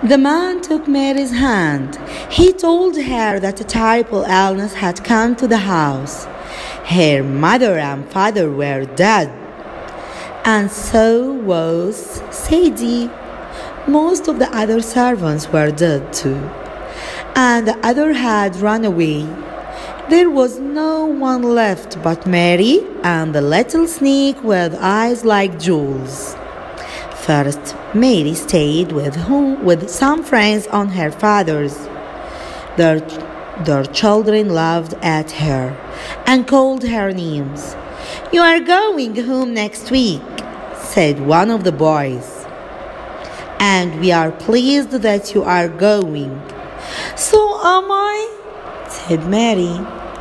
The man took Mary's hand. He told her that a terrible illness had come to the house. Her mother and father were dead, and so was Sadie. Most of the other servants were dead too, and the other had run away. There was no one left but Mary and the little snake with eyes like jewels. First, Mary stayed with some friends on her father's. Their children laughed at her and called her names. "You are going home next week," said one of the boys. "And we are pleased that you are going." "So am I," said Mary.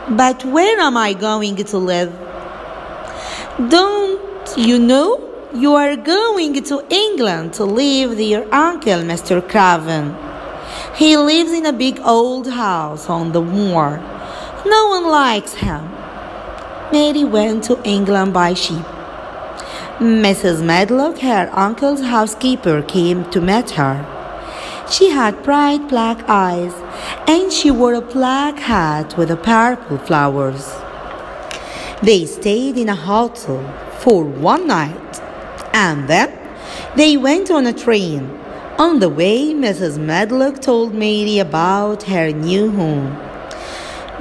"But where am I going to live?" "Don't you know? You are going to England to live with your uncle, Mr. Craven. He lives in a big old house on the moor. No one likes him." Mary went to England by ship. Mrs. Medlock, her uncle's housekeeper, came to meet her. She had bright black eyes, and she wore a black hat with purple flowers. They stayed in a hotel for one night, and then they went on a train. On the way, Mrs. Medlock told Mary about her new home.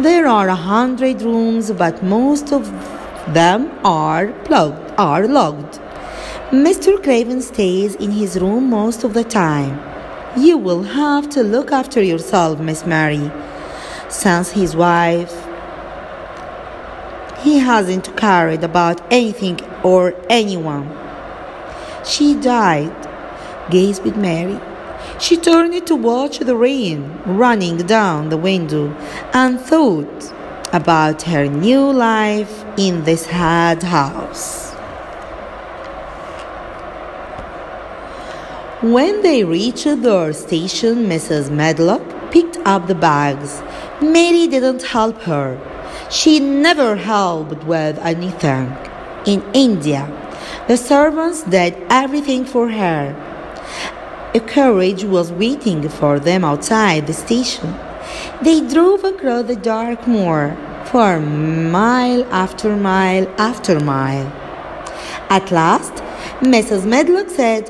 "There are 100 rooms, but most of them are locked. Mr. Craven stays in his room most of the time. You will have to look after yourself, Miss Mary. Since his wife, he hasn't cared about anything or anyone." "She died," gasped Mary. She turned to watch the rain running down the window and thought about her new life in this sad house. When they reached their station, Mrs. Medlock picked up the bags. Mary didn't help her. She never helped with anything. In India, the servants did everything for her. A carriage was waiting for them outside the station. They drove across the dark moor for mile after mile after mile. At last, Mrs. Medlock said,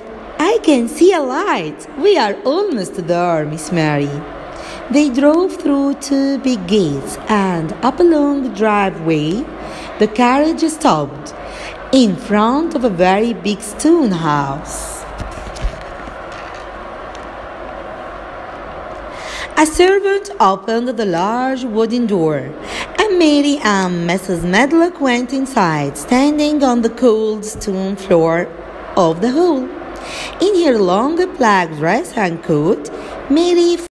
"I can see a light. We are almost there, Miss Mary." They drove through 2 big gates, and up a long driveway, the carriage stopped in front of a very big stone house. A servant opened the large wooden door, and Mary and Mrs. Medlock went inside, standing on the cold stone floor of the hall. In her long black dress and coat, Mary